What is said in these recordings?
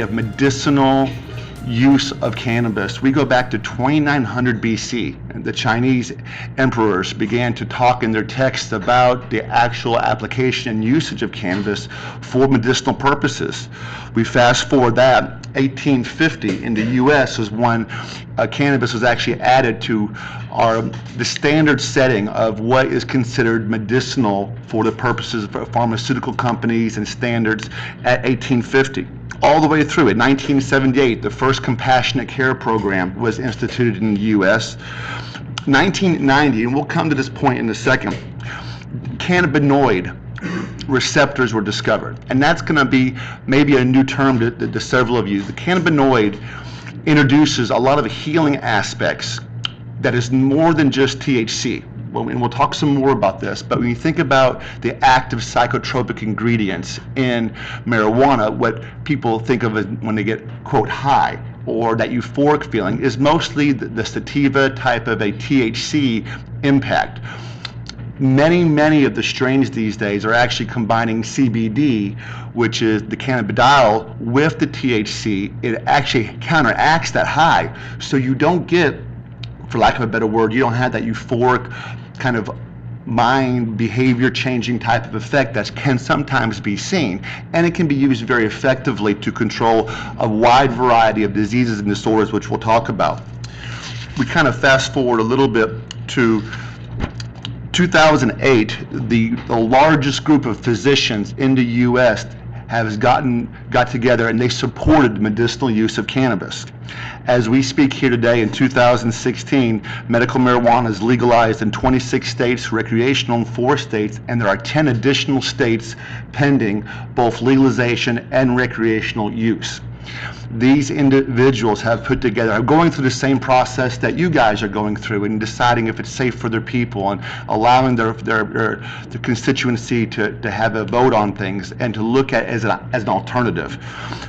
of medicinal use of cannabis, we go back to 2900 BC, and the Chinese emperors began to talk in their texts about the actual application and usage of cannabis for medicinal purposes. We fast forward that, 1850 in the US was when cannabis was actually added to the standard setting of what is considered medicinal for the purposes of pharmaceutical companies and standards at 1850. All the way through. In 1978, the first compassionate care program was instituted in the U.S. 1990, and we'll come to this point in a second, cannabinoid receptors were discovered. And that's going to be maybe a new term to several of you. The cannabinoid introduces a lot of healing aspects that is more than just THC. And we'll talk some more about this, but when you think about the active psychotropic ingredients in marijuana, what people think of as when they get, quote, high, or that euphoric feeling, is mostly the sativa type of a THC impact. Many of the strains these days are actually combining CBD, which is the cannabidiol, with the THC. It actually counteracts that high, so you don't get, for lack of a better word, you don't have that euphoric kind of mind behavior changing type of effect that can sometimes be seen, and it can be used very effectively to control a wide variety of diseases and disorders, which we'll talk about. We kind of fast forward a little bit to 2008, the largest group of physicians in the U.S. got together and they supported the medicinal use of cannabis. As we speak here today in 2016, medical marijuana is legalized in 26 states, recreational in 4 states, and there are 10 additional states pending both legalization and recreational use. These individuals have put together, are going through the same process that you guys are going through in deciding if it's safe for their people and allowing their constituency to have a vote on things and to look at it as an alternative.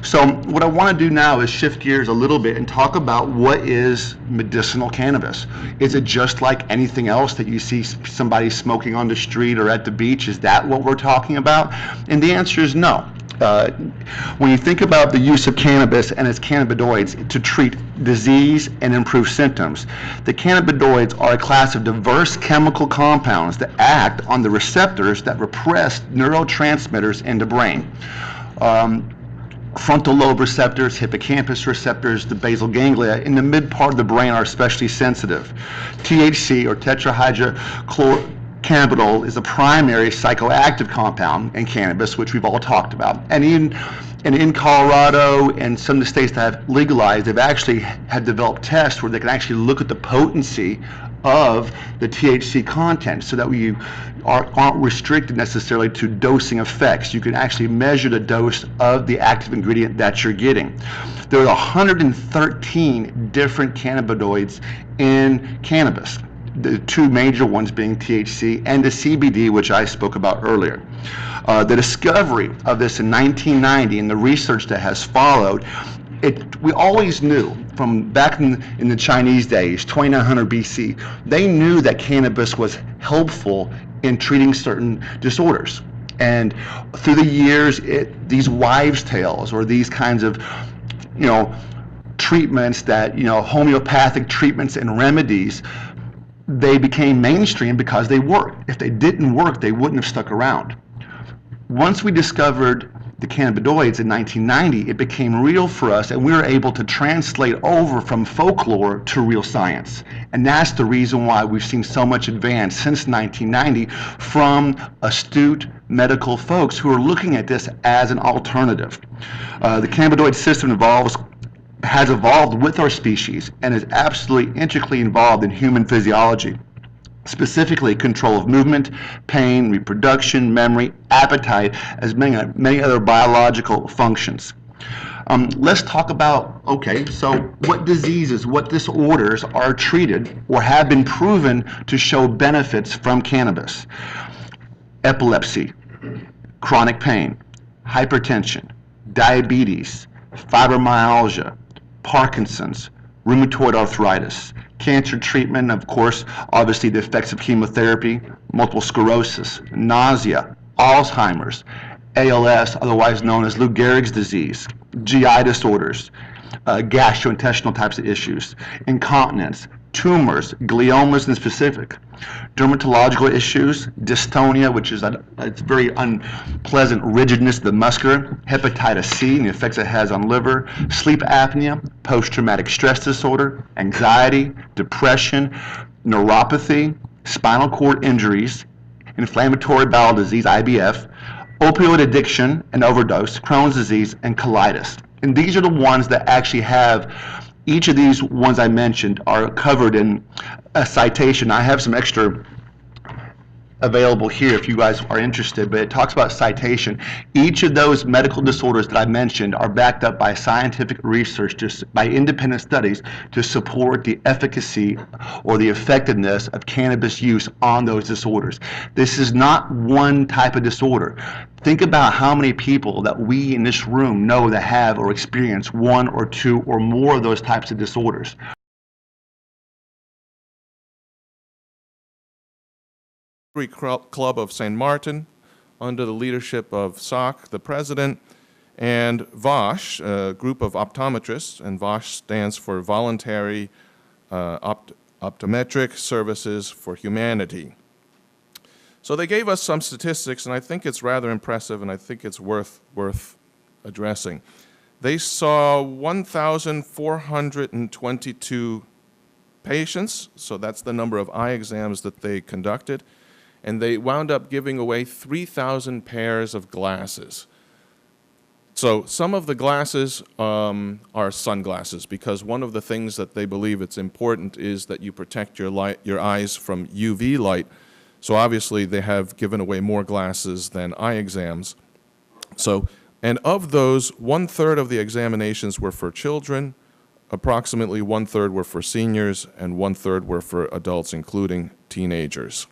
So what I want to do now is shift gears a little bit and talk about what is medicinal cannabis. Is it just like anything else that you see somebody smoking on the street or at the beach? Is that what we're talking about? And the answer is no. When you think about the use of cannabis and its cannabinoids to treat disease and improve symptoms, the cannabinoids are a class of diverse chemical compounds that act on the receptors that repress neurotransmitters in the brain. Frontal lobe receptors, hippocampus receptors, the basal ganglia in the mid part of the brain are especially sensitive. THC, or tetrahydrocannabinol, is a primary psychoactive compound in cannabis, which we've all talked about. And in Colorado and some of the states that have legalized, they've actually had developed tests where they can actually look at the potency of the THC content so that we aren't restricted necessarily to dosing effects. You can actually measure the dose of the active ingredient that you're getting. There are 113 different cannabinoids in cannabis. The 2 major ones being THC and the CBD, which I spoke about earlier. The discovery of this in 1990 and the research that has followed, we always knew from back in the Chinese days, 2900 BC, they knew that cannabis was helpful in treating certain disorders. And through the years, these wives' tales or these kinds of, treatments that, homeopathic treatments and remedies, they became mainstream because they worked. If they didn't work, they wouldn't have stuck around. Once we discovered the cannabinoids in 1990, it became real for us, and we were able to translate over from folklore to real science. And that's the reason why we've seen so much advance since 1990 from astute medical folks who are looking at this as an alternative. The cannabinoid system has evolved with our species and is absolutely intricately involved in human physiology, specifically control of movement, pain, reproduction, memory, appetite, as many other biological functions. Let's talk about, so what diseases, what disorders are treated or have been proven to show benefits from cannabis? Epilepsy, chronic pain, hypertension, diabetes, fibromyalgia, Parkinson's, rheumatoid arthritis, cancer treatment, of course, obviously the effects of chemotherapy, multiple sclerosis, nausea, Alzheimer's, ALS, otherwise known as Lou Gehrig's disease, GI disorders, gastrointestinal types of issues, incontinence, tumors, gliomas in specific, dermatological issues, dystonia, which is a very unpleasant rigidness of the muscular, hepatitis C and the effects it has on liver, sleep apnea, post-traumatic stress disorder, anxiety, depression, neuropathy, spinal cord injuries, inflammatory bowel disease, IBF, opioid addiction and overdose, Crohn's disease, and colitis. And these are the ones that actually have, each of these ones I mentioned are covered in a citation. I have some extra available here if you guys are interested, but it talks about citation. Each of those medical disorders that I mentioned are backed up by scientific research, just by independent studies to support the efficacy or the effectiveness of cannabis use on those disorders. This is not one type of disorder. Think about how many people that we in this room know that have or experience one or two or more of those types of disorders. Club of St. Martin, under the leadership of SOC, the president, and VOSH, a group of optometrists, and VOSH stands for Voluntary Optometric Services for Humanity. So they gave us some statistics, and I think it's rather impressive, and I think it's worth addressing. They saw 1,422 patients, so that's the number of eye exams that they conducted, and they wound up giving away 3,000 pairs of glasses. So some of the glasses are sunglasses, because one of the things that they believe it's important is that you protect your eyes from UV light. So obviously they have given away more glasses than eye exams. So, and of those, 1/3 of the examinations were for children, approximately 1/3 were for seniors, and 1/3 were for adults, including teenagers.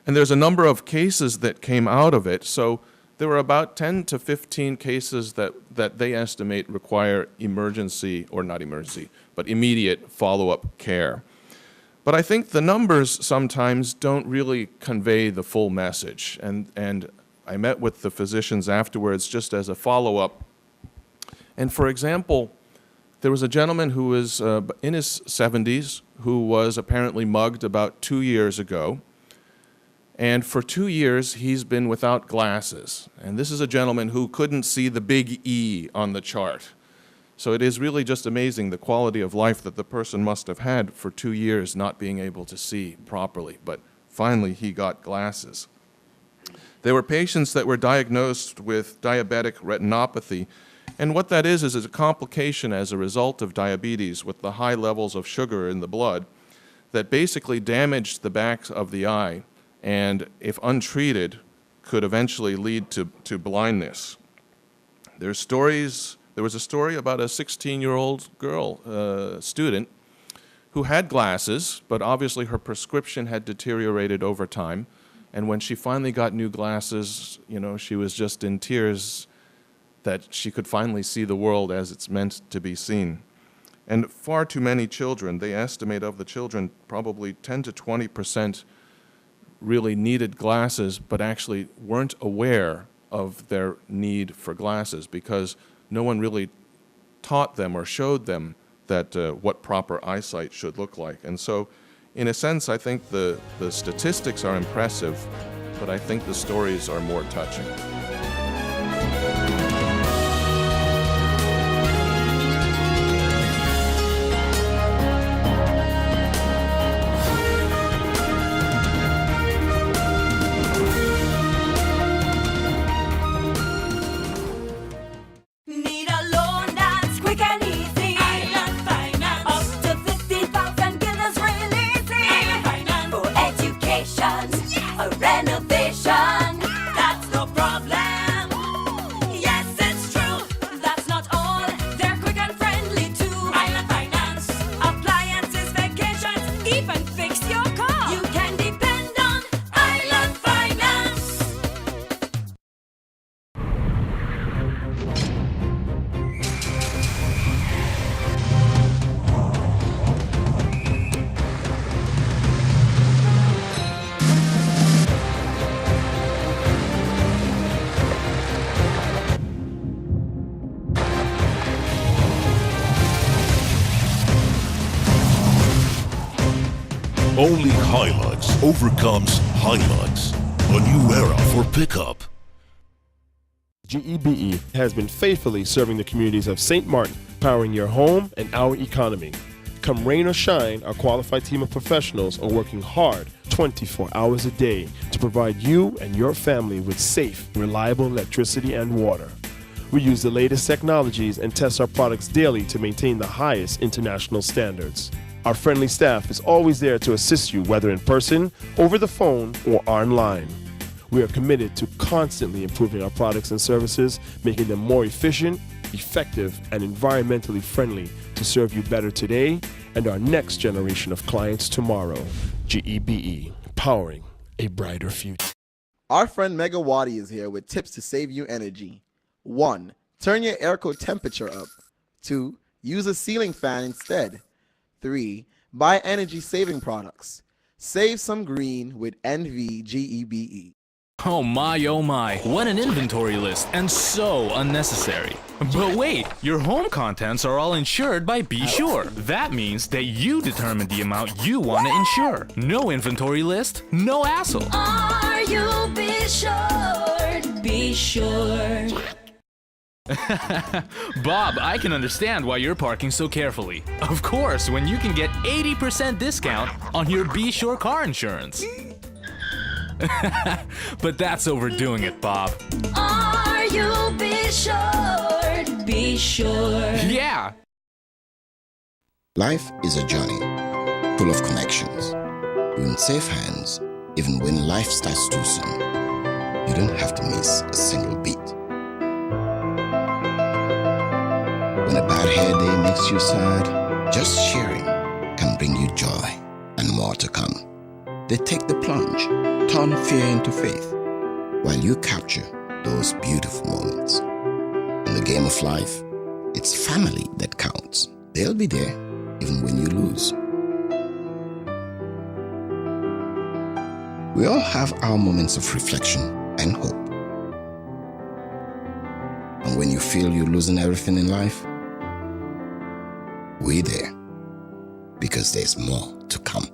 And there's a number of cases that came out of it. So there were about 10 to 15 cases that they estimate require emergency, or not emergency, but immediate follow-up care. But I think the numbers sometimes don't really convey the full message. And I met with the physicians afterwards just as a follow-up. And for example, there was a gentleman who was in his 70s who was apparently mugged about 2 years ago. And for 2 years, he's been without glasses. And this is a gentleman who couldn't see the big E on the chart. So it is really just amazing the quality of life that the person must have had for 2 years not being able to see properly. But finally, he got glasses. There were patients that were diagnosed with diabetic retinopathy. And what that is a complication as a result of diabetes with the high levels of sugar in the blood that basically damaged the back of the eye, and if untreated, could eventually lead to blindness. There was a story about a 16-year-old girl, student, who had glasses, but obviously her prescription had deteriorated over time. And when she finally got new glasses, you know, she was just in tears that she could finally see the world as it's meant to be seen. And far too many children, they estimate of the children, probably 10 to 20% really needed glasses, but actually weren't aware of their need for glasses because no one really taught them or showed them that what proper eyesight should look like. And so, in a sense, I think the statistics are impressive, but I think the stories are more touching. A renovation, that's no problem. Only Hilux overcomes Hilux. A new era for pickup. GEBE has been faithfully serving the communities of St. Martin, powering your home and our economy. Come rain or shine, our qualified team of professionals are working hard 24 hours a day to provide you and your family with safe, reliable electricity and water. We use the latest technologies and test our products daily to maintain the highest international standards. Our friendly staff is always there to assist you, whether in person, over the phone, or online. We are committed to constantly improving our products and services, making them more efficient, effective, and environmentally friendly to serve you better today and our next generation of clients tomorrow. GEBE, powering a brighter future. Our friend Megawati is here with tips to save you energy. 1. Turn your airco temperature up. 2. Use a ceiling fan instead. 3. Buy energy-saving products. Save some green with NVGEBE. Oh my, what an inventory list, and so unnecessary. But wait, your home contents are all insured by Be Sure. That means that you determine the amount you want to insure. No inventory list, no hassle. Are you Be Sure? Be Sure. Bob, I can understand why you're parking so carefully. Of course, when you can get 80% discount on your Be Sure car insurance. But that's overdoing it, Bob. Are you Be Sure? Be Sure. Yeah. Life is a journey full of connections. You're in safe hands even when life starts too soon. You don't have to miss a single beat. When a bad hair day makes you sad, just sharing can bring you joy and more to come. They take the plunge, turn fear into faith, while you capture those beautiful moments. In the game of life, it's family that counts. They'll be there even when you lose. We all have our moments of reflection and hope. And when you feel you're losing everything in life, we're there because there's more to come.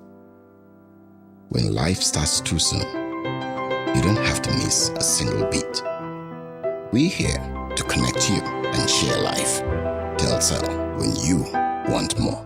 When life starts too soon, you don't have to miss a single beat. We're here to connect you and share life. Telcel, when you want more.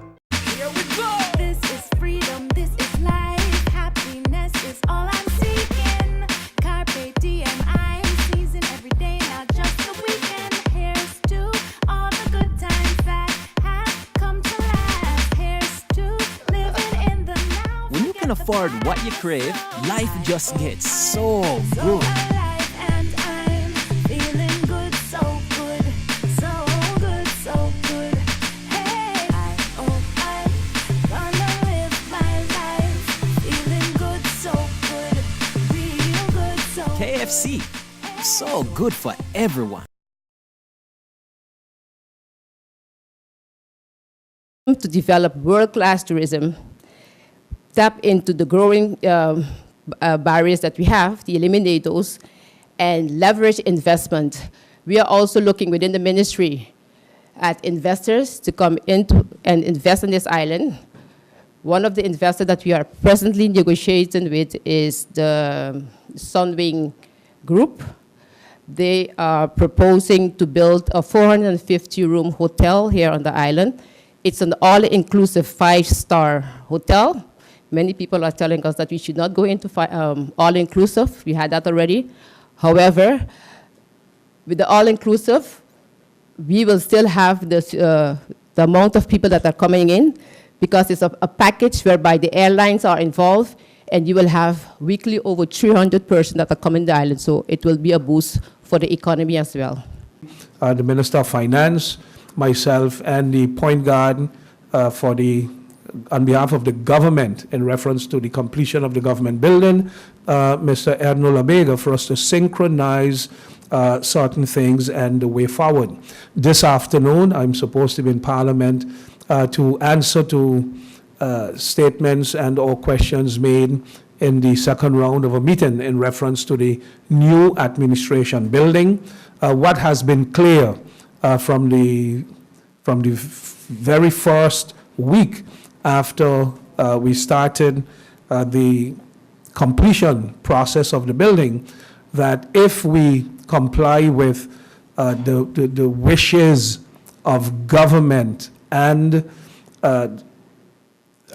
Here we go. This is freedom, this is life. Happiness is all I'm seeking. Carpe diem, I'm seizing every day, not just the weekend. Here's to all the good times that have come to last. Here's to living in the now. When you can afford what you crave, life just gets so good. Alive and I'm feeling good, so good, so good, so good. Hey, I'm gonna live my life, feeling good, so good, real good, so KFC, so good for everyone. To develop world-class tourism, tap into the growing barriers that we have, to eliminate those, and leverage investment. We are also looking within the ministry at investors to come into and invest in this island. One of the investors that we are presently negotiating with is the Sunwing Group. They are proposing to build a 450-room hotel here on the island. It's an all-inclusive 5-star hotel. Many people are telling us that we should not go into all-inclusive. We had that already. However, with the all-inclusive, we will still have this, the amount of people that are coming in, because it's a package whereby the airlines are involved, and you will have weekly over 300 persons that are coming to the island. So it will be a boost for the economy as well. The Minister of Finance, myself, and the point guard on behalf of the government in reference to the completion of the government building, Mr. Erno Labega, for us to synchronize certain things and the way forward. This afternoon, I'm supposed to be in Parliament to answer to statements and or questions made in the second round of a meeting in reference to the new administration building. What has been clear from the very first week after we started the completion process of the building, that if we comply with the wishes of government and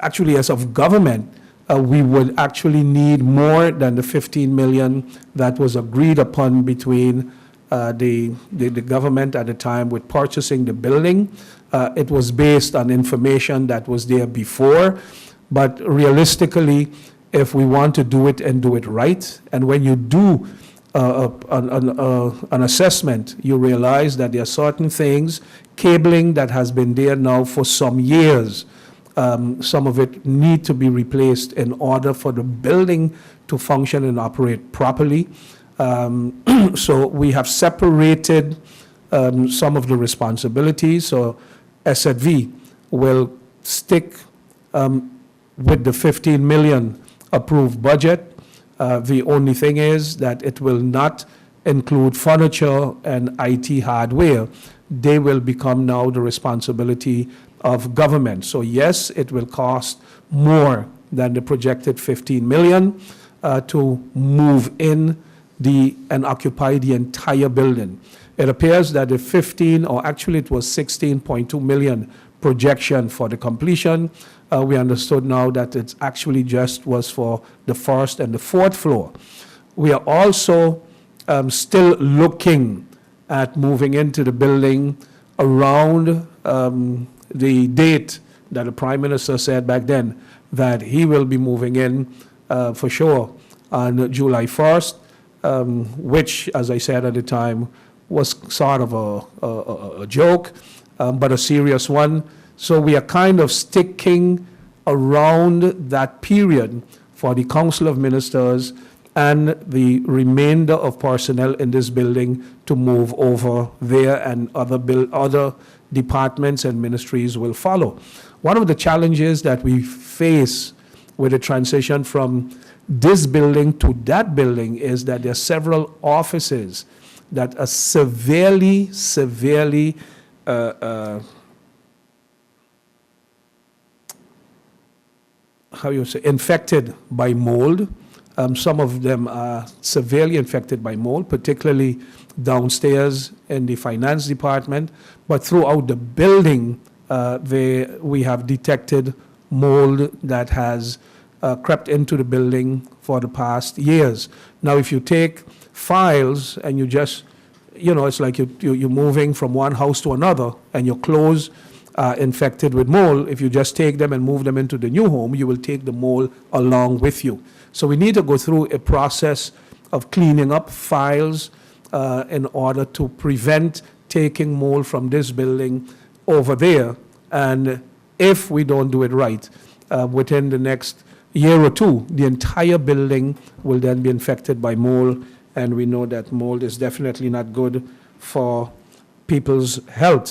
actually as of government, we would actually need more than the 15 million that was agreed upon between the government at the time with purchasing the building. It was based on information that was there before, but realistically, if we want to do it and do it right, and when you do an assessment, you realize that there are certain things, cabling that has been there now for some years, some of it need to be replaced in order for the building to function and operate properly. So we have separated some of the responsibilities. So SZV will stick with the 15 million approved budget. The only thing is that it will not include furniture and IT hardware. They will become now the responsibility of government. So yes, it will cost more than the projected 15 million to move in and occupy the entire building. It appears that the 15, or actually it was 16.2 million projection for the completion. We understood now that it actually just was for the first and the fourth floor. We are also still looking at moving into the building around the date that the Prime Minister said back then that he will be moving in for sure on July 1st, which, as I said at the time, was sort of a joke, but a serious one. So we are kind of sticking around that period for the Council of Ministers and the remainder of personnel in this building to move over there, and other departments and ministries will follow. One of the challenges that we face with the transition from this building to that building is that there are several offices that are severely infected by mold. Some of them are severely infected by mold, particularly downstairs in the finance department. But throughout the building, we have detected mold that has crept into the building for the past years. Now, if you take files and you just, it's like you're moving from one house to another and your clothes are infected with mold. If you just take them and move them into the new home, you will take the mold along with you. So we need to go through a process of cleaning up files in order to prevent taking mold from this building over there. And if we don't do it right, within the next year or two, the entire building will then be infected by mold. And we know that mold is definitely not good for people's health.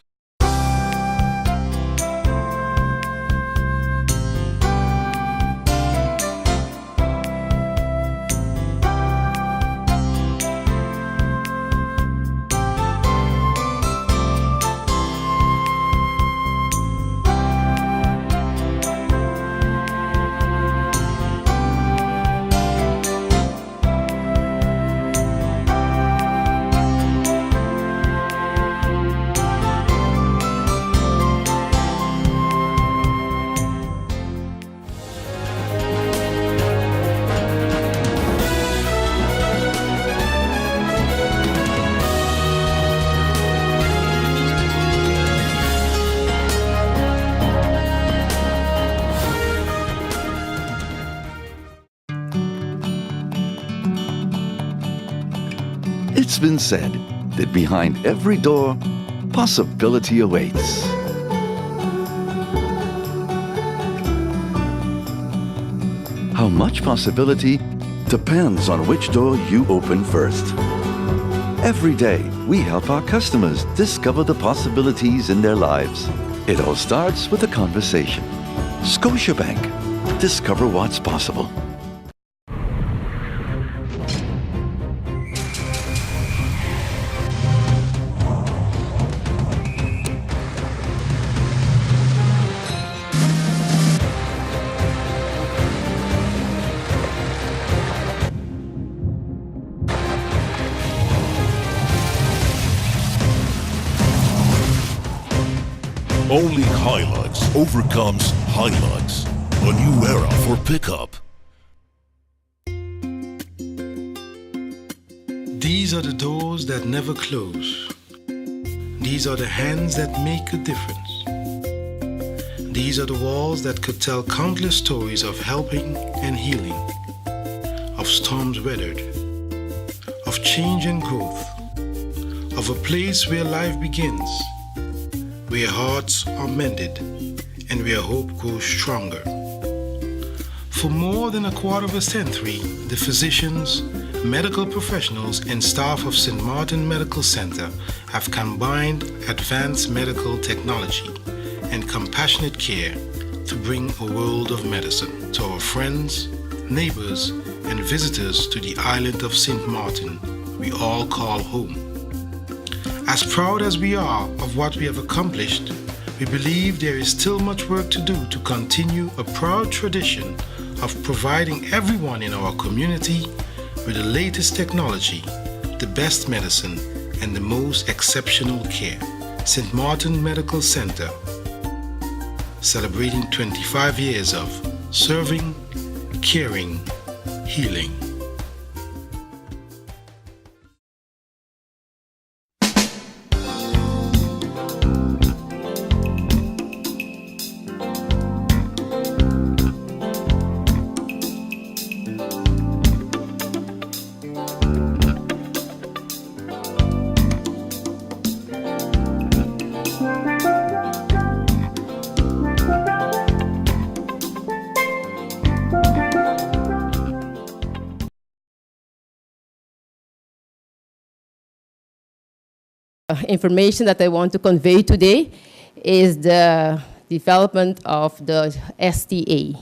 It's been said that behind every door, possibility awaits. How much possibility depends on which door you open first. Every day, we help our customers discover the possibilities in their lives. It all starts with a conversation. Scotiabank. Discover what's possible. Only Hilux overcomes Hilux. A new era for pickup. These are the doors that never close. These are the hands that make a difference. These are the walls that could tell countless stories of helping and healing, of storms weathered, of change and growth, of a place where life begins, where hearts are mended, and where hope grows stronger. For more than a quarter of a century, the physicians, medical professionals, and staff of St. Martin Medical Center have combined advanced medical technology and compassionate care to bring a world of medicine to our friends, neighbors, and visitors to the island of St. Martin we all call home. As proud as we are of what we have accomplished, we believe there is still much work to do to continue a proud tradition of providing everyone in our community with the latest technology, the best medicine, and the most exceptional care. St. Martin Medical Center, celebrating 25 years of serving, caring, healing. Information that I want to convey today is the development of the STA.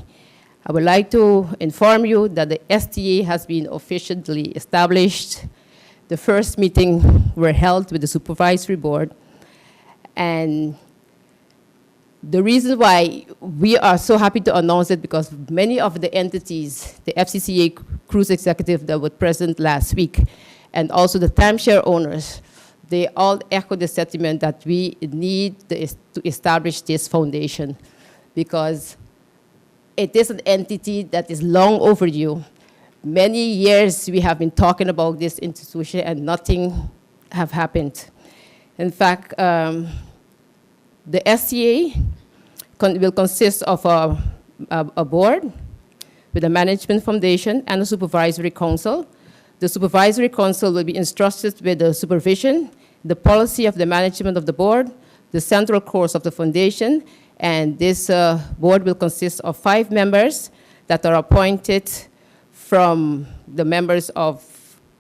I would like to inform you that the STA has been officially established. The first meeting were held with the supervisory board, and the reason why we are so happy to announce it because many of the entities, the FCCA cruise executive that were present last week, and also the timeshare owners, they all echo the sentiment that we need to establish this foundation because it is an entity that is long overdue. Many years we have been talking about this institution and nothing have happened. In fact, the SCA will consist of a board with a management foundation and a supervisory council. The supervisory council will be entrusted with the supervision, the policy of the management of the board, the central course of the foundation, and this board will consist of 5 members that are appointed from the members of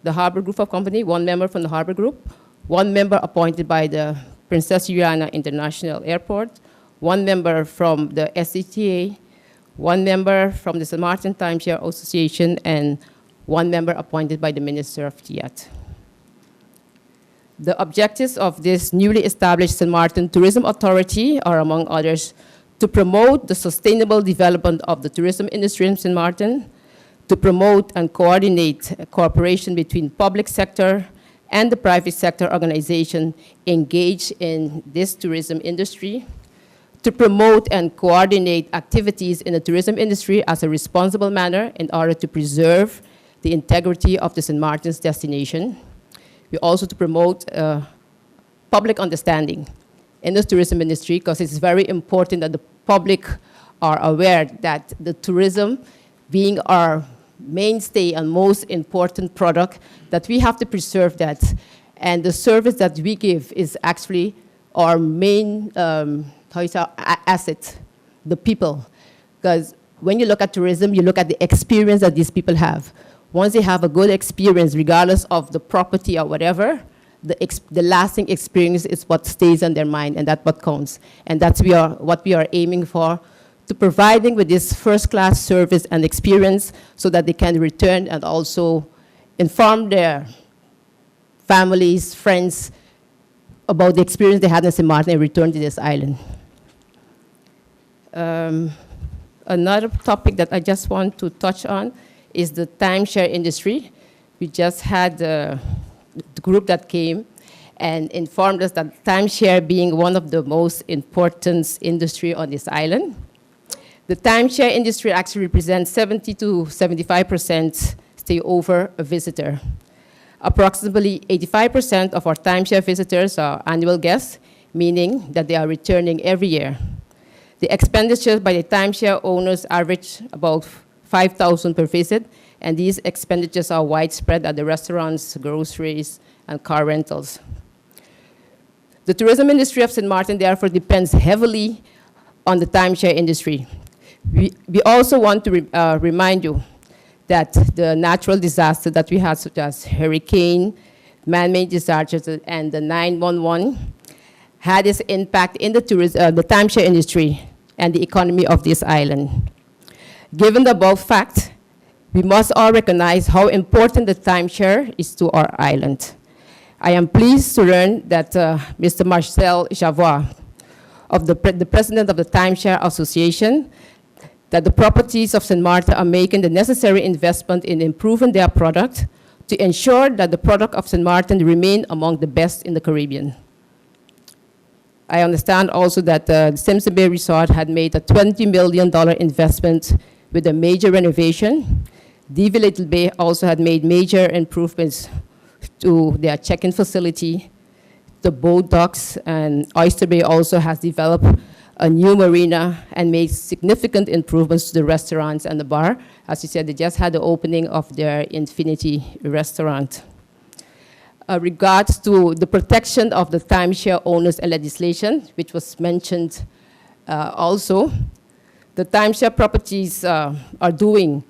the Harbor Group of Company, 1 member from the Harbor Group, 1 member appointed by the Princess Juliana International Airport, 1 member from the SCTA, 1 member from the St. Martin Timeshare Association, and 1 member appointed by the Minister of TIAT. The objectives of this newly established St. Martin Tourism Authority are, among others, to promote the sustainable development of the tourism industry in St. Martin, to promote and coordinate cooperation between public sector and the private sector organization engaged in this tourism industry, to promote and coordinate activities in the tourism industry as a responsible manner in order to preserve the integrity of the St. Martin's destination. We also to promote public understanding in the tourism industry because it's very important that the public are aware that the tourism being our mainstay and most important product, that we have to preserve that. And the service that we give is actually our main asset, the people. Because when you look at tourism, you look at the experience that these people have. Once they have a good experience, regardless of the property or whatever, the lasting experience is what stays on their mind, and that's what counts. And that's what we are aiming for, to providing with this first-class service and experience so that they can return and also inform their families, friends, about the experience they had in St. Martin and return to this island. Another topic that I just want to touch on is the timeshare industry. We just had the group that came, and informed us that timeshare being one of the most important industry on this island. The timeshare industry actually represents 70 to 75% stay over a visitor. Approximately 85% of our timeshare visitors are annual guests, meaning that they are returning every year. The expenditures by the timeshare owners average about $5,000 per visit, and these expenditures are widespread at the restaurants, groceries, and car rentals. The tourism industry of St. Martin therefore depends heavily on the timeshare industry. We also want to remind you that the natural disasters that we had, such as hurricane, man-made disasters, and the 911, had its impact in the timeshare industry and the economy of this island. Given the above fact, we must all recognize how important the timeshare is to our island. I am pleased to learn that Mr. Marcel Javois, the president of the Timeshare Association, that the properties of St. Martin are making the necessary investment in improving their product to ensure that the product of St. Martin remain among the best in the Caribbean. I understand also that the Simpson Bay Resort had made a $20 million investment with a major renovation. DV Little Bay also had made major improvements to their check-in facility, the boat docks, and Oyster Bay also has developed a new marina and made significant improvements to the restaurants and the bar. As you said, they just had the opening of their Infinity restaurant. Regards to the protection of the timeshare owners and legislation, which was mentioned also, the timeshare properties are doing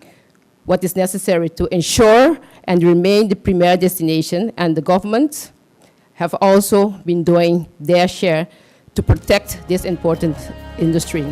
what is necessary to ensure and remain the premier destination, and the government have also been doing their share to protect this important industry.